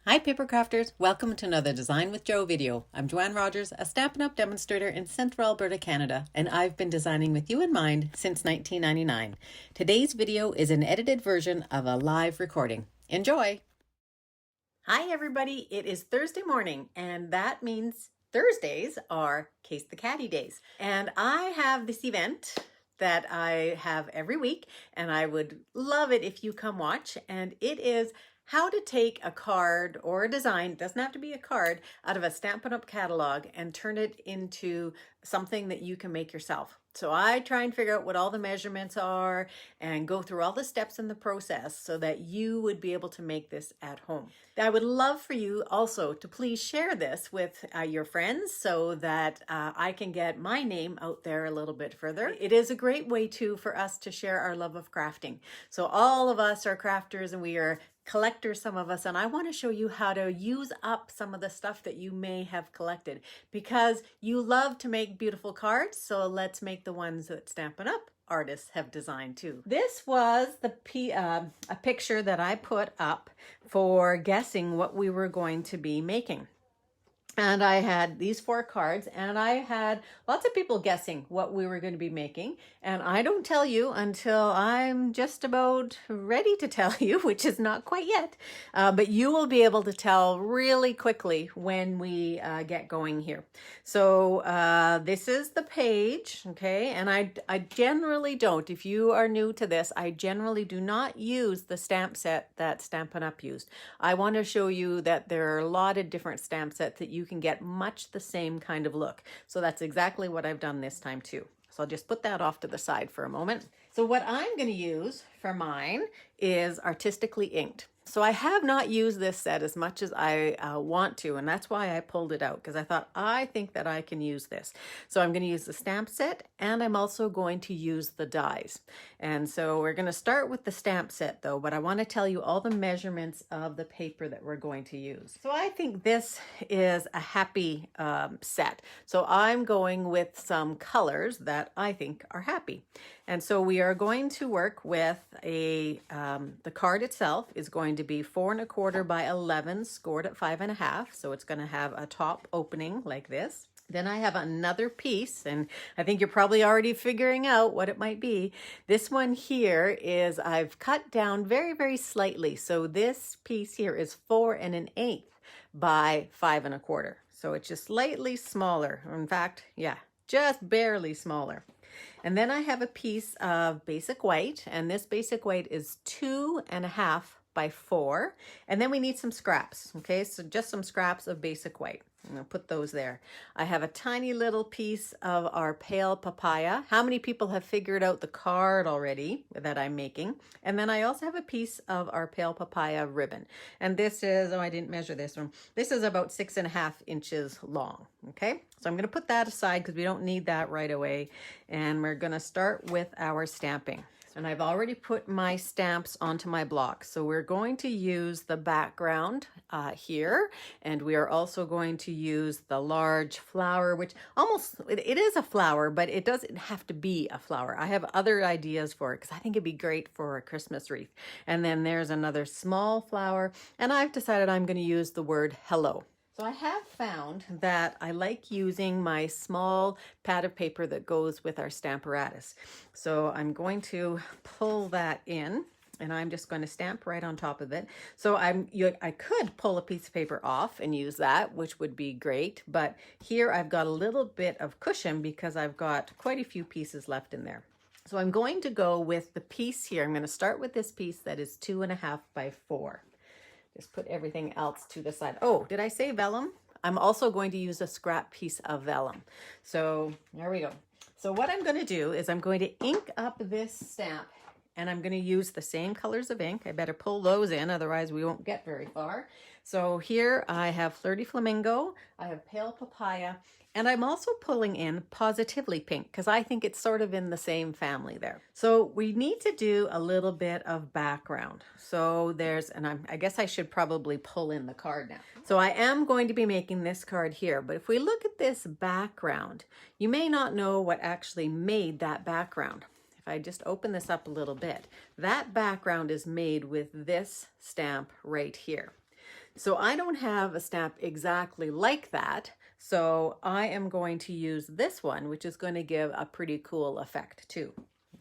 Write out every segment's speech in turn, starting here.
Hi Papercrafters, welcome to another Design with Joe video. I'm Joanne Rogers, a Stampin' Up! Demonstrator in Central Alberta, Canada, and I've been designing with you in mind since 1999. Today's video is an edited version of a live recording. Enjoy! Hi everybody, it is Thursday morning, and that means Thursdays are Case the Cattie days. And I have this event that I have every week, and I would love it if you come watch, and it is how to take a card or a design, it doesn't have to be a card, out of a Stampin' Up! Catalog and turn it into something that you can make yourself. So I try and figure out what all the measurements are and go through all the steps in the process so that you would be able to make this at home. I would love for you also to please share this with your friends so that I can get my name out there a little bit further. It is a great way too for us to share our love of crafting. So all of us are crafters and we are collectors, some of us, and I want to show you how to use up some of the stuff that you may have collected because you love to make beautiful cards. So let's make the ones that Stampin' Up! Artists have designed too. This was a picture that I put up for guessing what we were going to be making. And I had these 4 cards and I had lots of people guessing what we were going to be making. And I don't tell you until I'm just about ready to tell you, which is not quite yet. But you will be able to tell really quickly when we get going here. So this is the page, okay? And I generally don't, if you are new to this, I generally do not use the stamp set that Stampin' Up! Used. I want to show you that there are a lot of different stamp sets that you can get much the same kind of look. So that's exactly what I've done this time too. So I'll just put that off to the side for a moment. So what I'm going to use for mine is artistically inked. So I have not used this set as much as I want to, and that's why I pulled it out, because I think that I can use this. So I'm going to use the stamp set, and I'm also going to use the dies. And so we're going to start with the stamp set though, but I want to tell you all the measurements of the paper that we're going to use. So I think this is a happy set. So I'm going with some colors that I think are happy. And so we are going to work with the card itself is going to be 4 1/4 by 11 scored at 5 1/2. So it's going to have a top opening like this. Then I have another piece, and I think you're probably already figuring out what it might be. This one here is I've cut down very, very slightly. So this piece here is 4 1/8 by 5 1/4. So it's just slightly smaller. In fact, yeah, just barely smaller. And then I have a piece of basic white, and this basic white is 2 1/2 by 4. And then we need some scraps, okay? So just some scraps of basic white. I'm gonna put those there. I have a tiny little piece of our pale papaya. How many people have figured out the card already that I'm making? And then I also have a piece of our pale papaya ribbon. And this is, oh, I didn't measure this one. This is about 6 1/2 inches long, okay? So I'm gonna put that aside because we don't need that right away. And we're gonna start with our stamping. And I've already put my stamps onto my block. So we're going to use the background here. And we are also going to use the large flower, which it is a flower, but it doesn't have to be a flower. I have other ideas for it because I think it'd be great for a Christmas wreath. And then there's another small flower. And I've decided I'm going to use the word hello. So I have found that I like using my small pad of paper that goes with our Stamparatus. So I'm going to pull that in, and I'm just going to stamp right on top of it. So I could pull a piece of paper off and use that, which would be great. But here I've got a little bit of cushion because I've got quite a few pieces left in there. So I'm going to go with the piece here. I'm going to start with this piece that is 2 1/2 by 4. Just put everything else to the side. Oh, did I say vellum? I'm also going to use a scrap piece of vellum. So there we go. So what I'm going to do is I'm going to ink up this stamp, and I'm going to use the same colors of ink. I better pull those in, otherwise we won't get very far. So here I have Flirty Flamingo, I have Pale Papaya, and I'm also pulling in Positively Pink because I think it's sort of in the same family there. So we need to do a little bit of background. So I guess I should probably pull in the card now. So I am going to be making this card here, but if we look at this background, you may not know what actually made that background. If I just open this up a little bit, that background is made with this stamp right here. So I don't have a stamp exactly like that. So I am going to use this one, which is going to give a pretty cool effect too.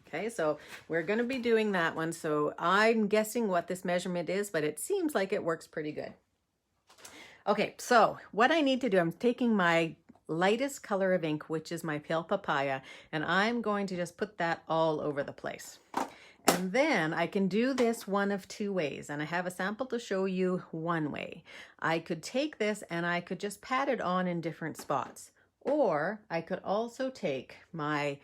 Okay, so we're going to be doing that one. So I'm guessing what this measurement is, but it seems like it works pretty good. Okay, so what I need to do, I'm taking my lightest color of ink, which is my pale papaya, and I'm going to just put that all over the place. And then I can do this one of two ways, and I have a sample to show you one way. I could take this and I could just pat it on in different spots, or I could also take my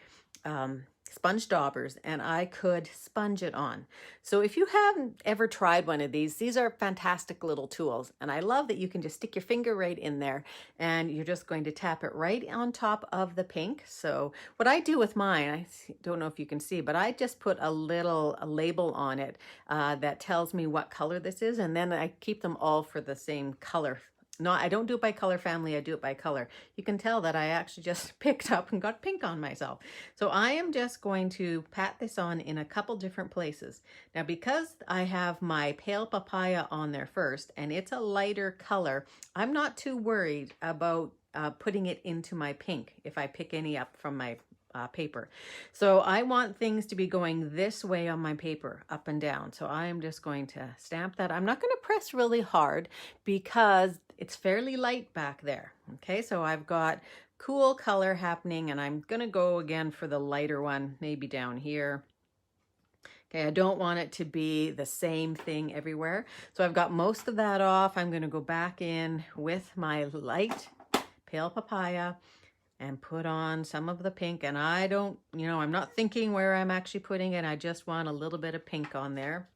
sponge daubers and I could sponge it on. So if you haven't ever tried one of these are fantastic little tools, and I love that you can just stick your finger right in there and you're just going to tap it right on top of the pink. So what I do with mine, I don't know if you can see, but I just put a label on it that tells me what color this is, and then I keep them all for the same color. No, I don't do it by color family, I do it by color. You can tell that I actually just picked up and got pink on myself. So I am just going to pat this on in a couple different places. Now, because I have my pale papaya on there first, and it's a lighter color, I'm not too worried about putting it into my pink if I pick any up from my paper. So I want things to be going this way on my paper, up and down. So I am just going to stamp that. I'm not going to press really hard because it's fairly light back there. Okay, so I've got cool color happening, and I'm going to go again for the lighter one, maybe down here. Okay, I don't want it to be the same thing everywhere. So I've got most of that off. I'm going to go back in with my light pale papaya and put on some of the pink. And I don't, I'm not thinking where I'm actually putting it. I just want a little bit of pink on there.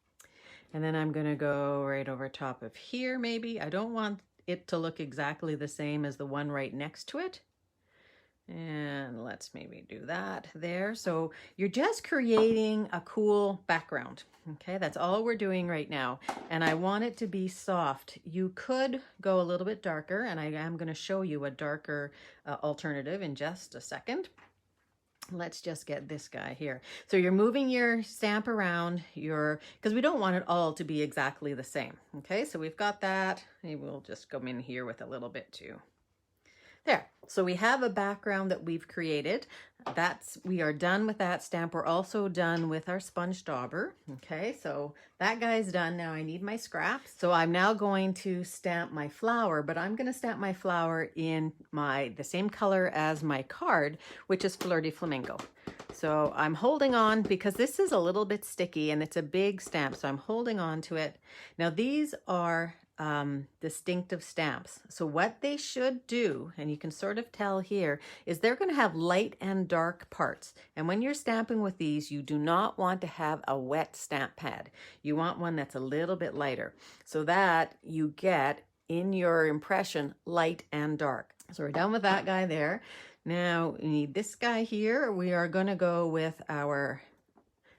And then I'm gonna go right over top of here maybe. I don't want it to look exactly the same as the one right next to it. And let's maybe do that there. So you're just creating a cool background. Okay, that's all we're doing right now. And I want it to be soft. You could go a little bit darker, and I am going to show you a darker alternative in just a second. Let's just get this guy here. So you're moving your stamp around because we don't want it all to be exactly the same. Okay, so we've got that. Maybe we'll just come in here with a little bit too. There, so we have a background that we've created. We are done with that stamp. We're also done with our sponge dauber. Okay, so that guy's done. Now I need my scraps. So I'm now going to stamp my flower, but I'm going to stamp my flower in the same color as my card, which is Fleur de Flamingo. So I'm holding on because this is a little bit sticky and it's a big stamp, so I'm holding on to it. Now these are distinctive stamps. So what they should do, and you can sort of tell here, is they're going to have light and dark parts. And when you're stamping with these, you do not want to have a wet stamp pad. You want one that's a little bit lighter so that you get in your impression light and dark. So we're done with that guy there. Now we need this guy here. We are going to go with our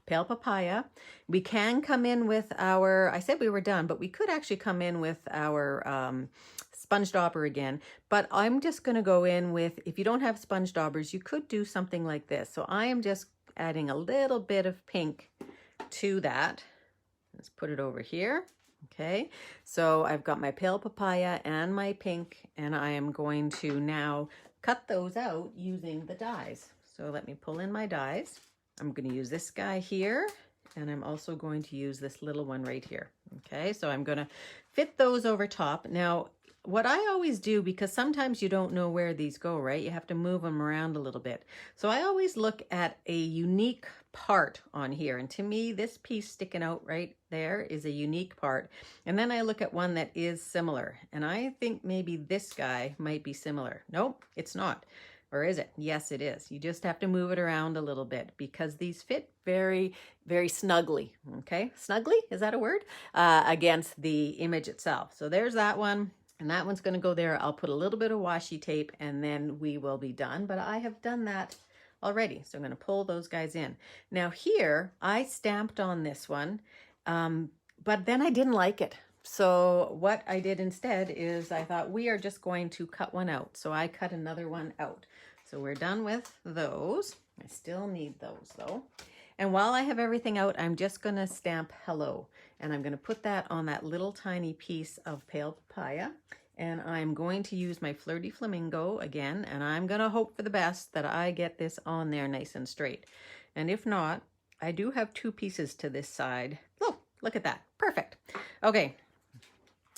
pale papaya. We can come in with I said we were done, but we could actually come in with our sponge dauber again. But I'm just going to go in with, if you don't have sponge daubers, you could do something like this. So I am just adding a little bit of pink to that. Let's put it over here. Okay, so I've got my pale papaya and my pink, and I am going to now cut those out using the dies. So let me pull in my dies. I'm going to use this guy here, and I'm also going to use this little one right here. Okay, so I'm going to fit those over top. Now, what I always do, because sometimes you don't know where these go, right? You have to move them around a little bit. So I always look at a unique part on here. And to me, this piece sticking out right there is a unique part. And then I look at one that is similar. And I think maybe this guy might be similar. Nope, it's not. Or is it? Yes, it is. You just have to move it around a little bit because these fit very, very snugly. Okay, snugly, is that a word? Against the image itself. So there's that one. And that one's going to go there. I'll put a little bit of washi tape and then we will be done. But I have done that already. So I'm going to pull those guys in. Now here, I stamped on this one, but then I didn't like it. So what I did instead is I thought we are just going to cut one out. So I cut another one out. So we're done with those. I still need those though. And while I have everything out, I'm just going to stamp hello. and I'm going to put that on that little tiny piece of pale papaya. And I'm going to use my Flirty Flamingo again, and I'm going to hope for the best that I get this on there nice and straight. And if not, I do have 2 pieces to this side. Oh, look at that. Perfect. Okay.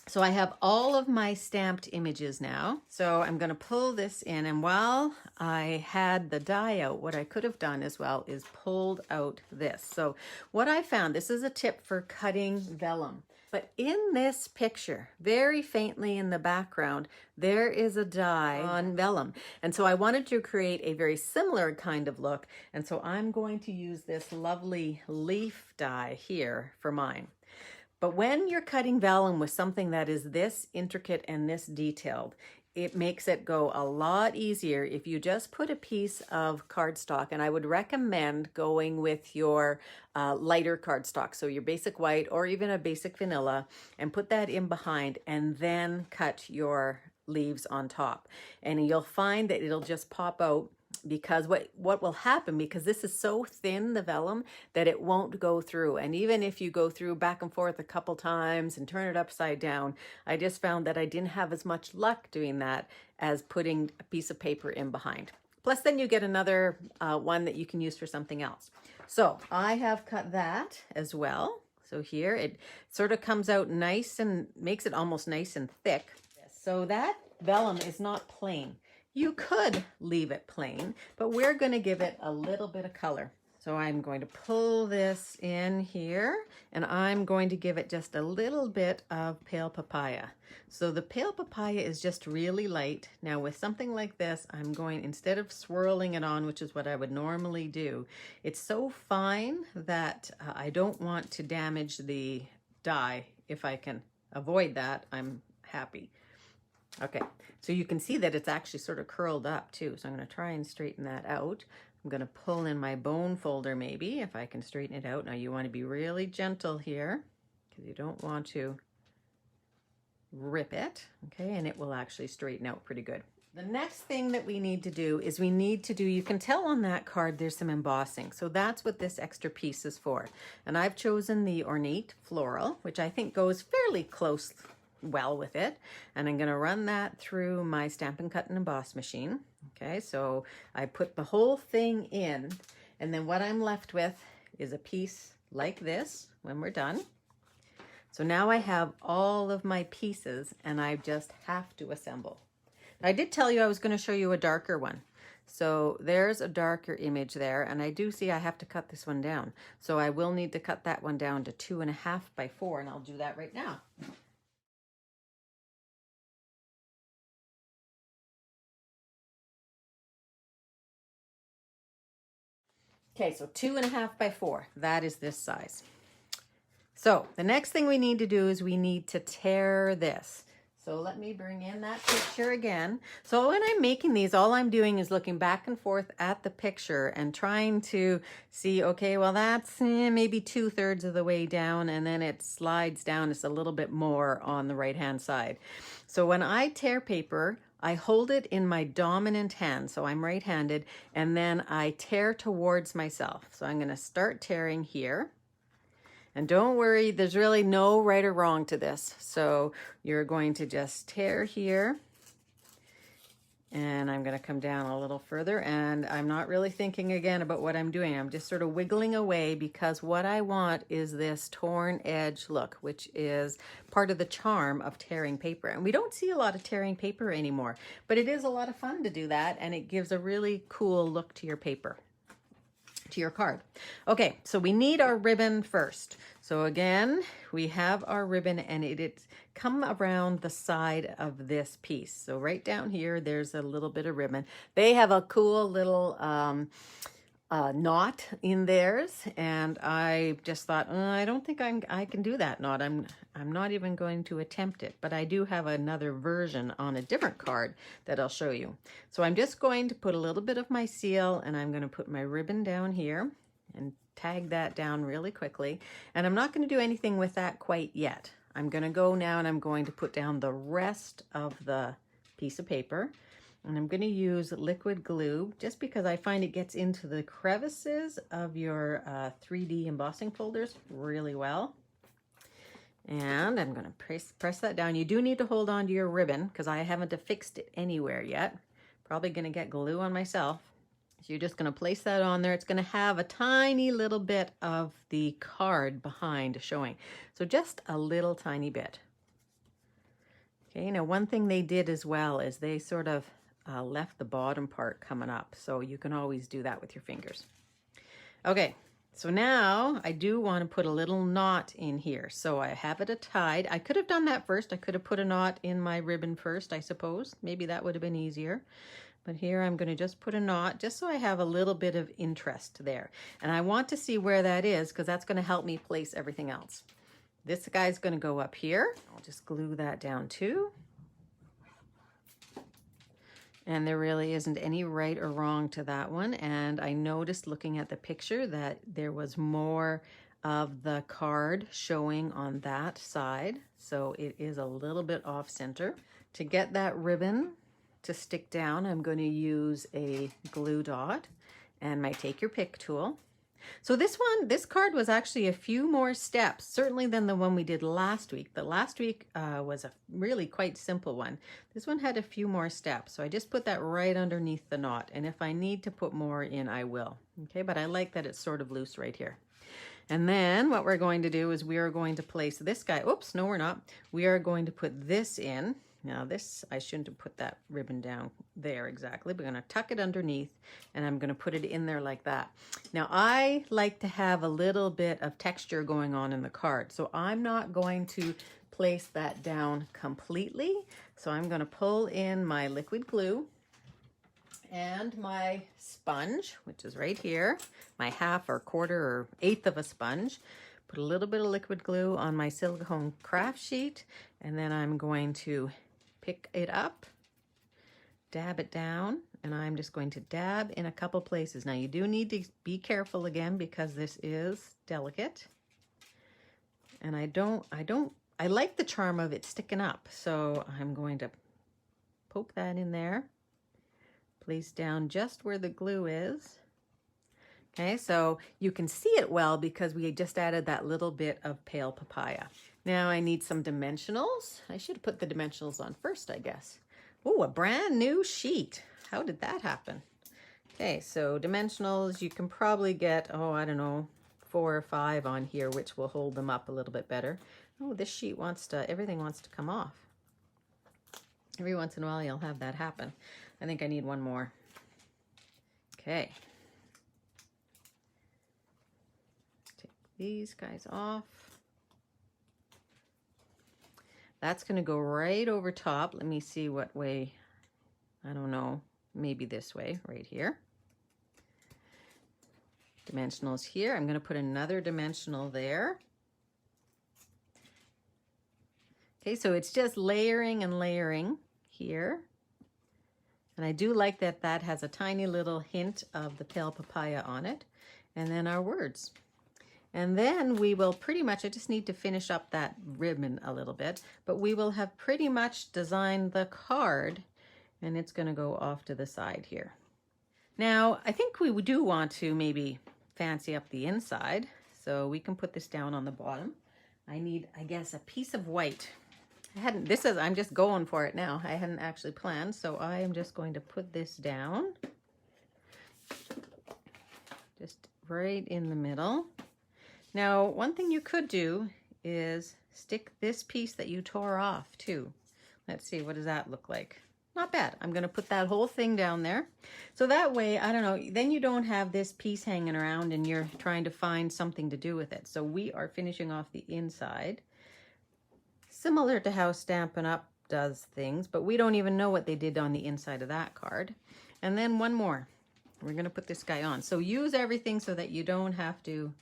So I have all of my stamped images now. So I'm going to pull this in, and while I had the die out, what I could have done as well is pulled out this. So what I found, this is a tip for cutting vellum. But in this picture, very faintly in the background, there is a die on vellum. And so I wanted to create a very similar kind of look. And so I'm going to use this lovely leaf die here for mine. But when you're cutting vellum with something that is this intricate and this detailed, it makes it go a lot easier if you just put a piece of cardstock, and I would recommend going with your lighter cardstock, so your basic white or even a basic vanilla, and put that in behind and then cut your leaves on top. And you'll find that it'll just pop out, because what will happen, because this is so thin, the vellum, that it won't go through. And even if you go through back and forth a couple times and turn it upside down, I just found that I didn't have as much luck doing that as putting a piece of paper in behind. Plus then you get another one that you can use for something else. So I have cut that as well. So here it sort of comes out nice and makes it almost nice and thick. So that vellum is not plain. You could leave it plain, but we're going to give it a little bit of color. So I'm going to pull this in here, and I'm going to give it just a little bit of pale papaya. So the pale papaya is just really light. Now with something like this, I'm going, instead of swirling it on, which is what I would normally do, it's so fine that I don't want to damage the die. If I can avoid that, I'm happy. Okay, so you can see that it's actually sort of curled up too. So I'm going to try and straighten that out. I'm going to pull in my bone folder maybe, if I can straighten it out. Now you want to be really gentle here, because you don't want to rip it, okay? And it will actually straighten out pretty good. The next thing that we need to do is you can tell on that card there's some embossing. So that's what this extra piece is for. And I've chosen the Ornate Floral, which I think goes fairly close well with it, and I'm going to run that through my Stampin' Cut and Emboss machine. Okay, so I put the whole thing in, and then what I'm left with is a piece like this when we're done. So now I have all of my pieces, and I just have to assemble. I did tell you I was going to show you a darker one. So there's a darker image there, and I do see I have to cut this one down. So I will need to cut that one down to 2.5 by 4, and I'll do that right now. Okay, so 2.5 by 4, that is this size. So the next thing we need to do is we need to tear this. So let me bring in that picture again. So when I'm making these, all I'm doing is looking back and forth at the picture and trying to see, okay, well that's maybe 2/3 of the way down, and then it slides down just a little bit more on the right-hand side. So when I tear paper, I hold it in my dominant hand, so I'm right-handed, and then I tear towards myself. So I'm going to start tearing here. And don't worry, there's really no right or wrong to this. So you're going to just tear here. And I'm going to come down a little further, and I'm not really thinking again about what I'm doing. I'm just sort of wiggling away, because what I want is this torn edge look, which is part of the charm of tearing paper. And we don't see a lot of tearing paper anymore, but it is a lot of fun to do that, and it gives a really cool look to your paper, to your card. Okay, so we need our ribbon first. So again, we have our ribbon, and it's come around the side of this piece. So right down here, there's a little bit of ribbon. They have a cool little knot in theirs, and I just thought, I don't think I can do that knot. I'm not even going to attempt it, but I do have another version on a different card that I'll show you. So I'm just going to put a little bit of my seal, and I'm going to put my ribbon down here and tag that down really quickly. And I'm not going to do anything with that quite yet. I'm going to go now, and I'm going to put down the rest of the piece of paper. And I'm going to use liquid glue just because I find it gets into the crevices of your 3D embossing folders really well. And I'm going to press that down. You do need to hold on to your ribbon because I haven't affixed it anywhere yet. Probably going to get glue on myself. So you're just going to place that on there. It's going to have a tiny little bit of the card behind showing. So just a little tiny bit. Okay, now one thing they did as well is they sort of left the bottom part coming up. So you can always do that with your fingers. Okay, so now I do want to put a little knot in here. So I have it tied. I could have done that first. I could have put a knot in my ribbon first, I suppose. Maybe that would have been easier. But here I'm going to just put a knot just so I have a little bit of interest there. And I want to see where that is because that's going to help me place everything else. This guy's going to go up here. I'll just glue that down too. And there really isn't any right or wrong to that one. And I noticed looking at the picture that there was more of the card showing on that side. So it is a little bit off center. To get that ribbon to stick down, I'm going to use a glue dot and my take your pick tool. So this card was actually a few more steps, certainly than the one we did last week. The last week was a really quite simple one. This one had a few more steps. So I just put that right underneath the knot. And if I need to put more in, I will. Okay, but I like that it's sort of loose right here. And then what we're going to do is we are going to place this guy. Oops, no, we're not. We are going to put this in. Now this, I shouldn't have put that ribbon down there exactly. We're going to tuck it underneath and I'm going to put it in there like that. Now I like to have a little bit of texture going on in the card. So I'm not going to place that down completely. So I'm going to pull in my liquid glue and my sponge, which is right here, my half or quarter or eighth of a sponge. Put a little bit of liquid glue on my silicone craft sheet and then I'm going to pick it up, dab it down, and I'm just going to dab in a couple places. Now you do need to be careful again because this is delicate. And I like the charm of it sticking up. So I'm going to poke that in there, place down just where the glue is. Okay, so you can see it well because we just added that little bit of pale papaya. Now I need some dimensionals. I should have put the dimensionals on first, I guess. Oh, a brand new sheet. How did that happen? Okay, so dimensionals, you can probably get, oh, I don't know, 4 or 5 on here, which will hold them up a little bit better. Oh, this sheet everything wants to come off. Every once in a while you'll have that happen. I think I need one more. Okay. Take these guys off. That's going to go right over top. Let me see what way. I don't know. Maybe this way, right here. Dimensionals here. I'm going to put another dimensional there. Okay, so it's just layering and layering here. And I do like that that has a tiny little hint of the pale papaya on it. And then our words. And then we will pretty much, I just need to finish up that ribbon a little bit, but we will have pretty much designed the card and it's going to go off to the side here. Now, I think we do want to maybe fancy up the inside, so we can put this down on the bottom. I need, I guess, a piece of white. I'm just going for it now. I hadn't actually planned, so I am just going to put this down. Just right in the middle. Now, one thing you could do is stick this piece that you tore off too. Let's see, what does that look like? Not bad. I'm going to put that whole thing down there. So that way, I don't know, then you don't have this piece hanging around and you're trying to find something to do with it. So we are finishing off the inside. Similar to how Stampin' Up! Does things, but we don't even know what they did on the inside of that card. And then one more. We're going to put this guy on. So use everything so that you don't have to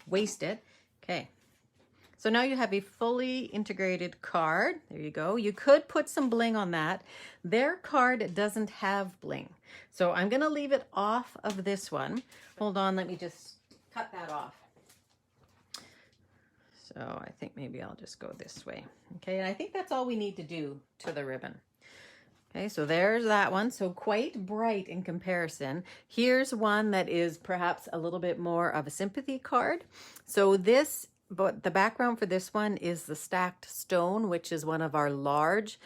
waste it. Okay, so now you have a fully integrated card. There you go. You could put some bling on that. Their card doesn't have bling, so I'm going to leave it off of this one. Hold on, let me just cut that off. So I think maybe I'll just go this way. Okay, and I think that's all we need to do to the ribbon. Okay, so there's that one. So quite bright in comparison. Here's one that is perhaps a little bit more of a sympathy card. So this But the background for this one is the stacked stone, which is one of our large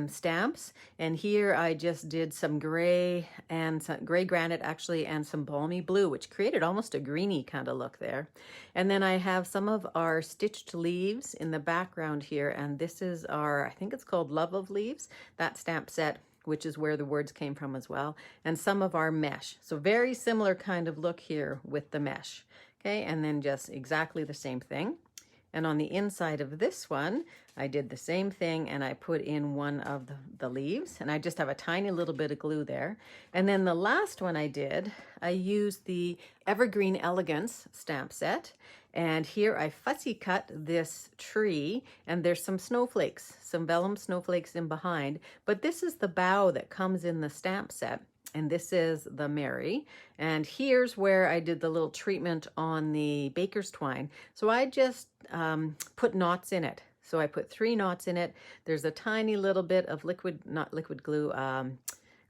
stamps. And here I just did some gray and some gray granite actually, and some balmy blue, which created almost a greeny kind of look there. And then I have some of our stitched leaves in the background here. And this is our, I think it's called Love of Leaves, that stamp set, which is where the words came from as well. And some of our mesh. So very similar kind of look here with the mesh. Okay, and then just exactly the same thing. And on the inside of this one, I did the same thing, and I put in one of the leaves, and I just have a tiny little bit of glue there. And then the last one I did, I used the Evergreen Elegance stamp set. And here I fussy cut this tree, and there's some snowflakes, some vellum snowflakes in behind. But this is the bow that comes in the stamp set. And this is the Mary. And here's where I did the little treatment on the baker's twine. So I just put knots in it. So I put 3 knots in it. There's a tiny little bit of liquid, not liquid glue,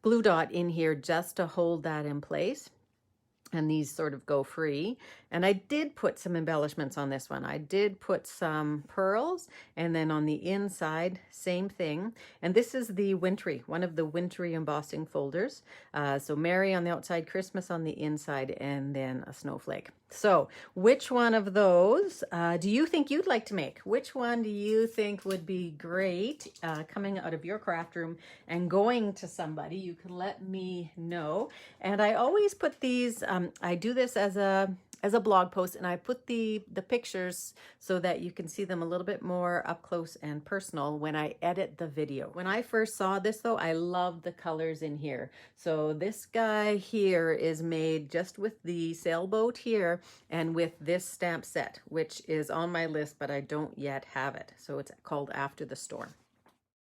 glue dot in here just to hold that in place. And these sort of go free. And I did put some embellishments on this one. I did put some pearls, and then on the inside, same thing. And this is the wintry, one of the wintry embossing folders. So Mary on the outside, Christmas on the inside, and then a snowflake. So which one of those do you think you'd like to make? Which one do you think would be great coming out of your craft room and going to somebody? You can let me know. And I always put these, I do this as a blog post, and I put the pictures so that you can see them a little bit more up close and personal when I edit the video. When I first saw this though, I love the colors in here. So this guy here is made just with the sailboat here and with this stamp set, which is on my list, but I don't yet have it. So it's called After the Storm.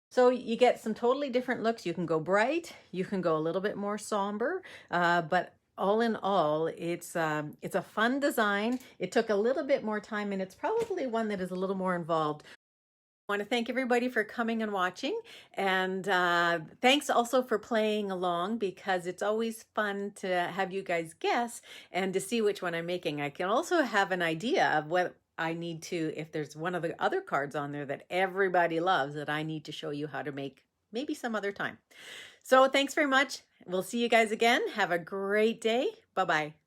So you get some totally different looks. You can go bright, you can go a little bit more somber, but all in all, it's a fun design. It took a little bit more time, and it's probably one that is a little more involved. I want to thank everybody for coming and watching, and thanks also for playing along, because it's always fun to have you guys guess and to see which one I'm making. I can also have an idea of what I need to, if there's one of the other cards on there that everybody loves that I need to show you how to make maybe some other time. So thanks very much. We'll see you guys again. Have a great day. Bye-bye.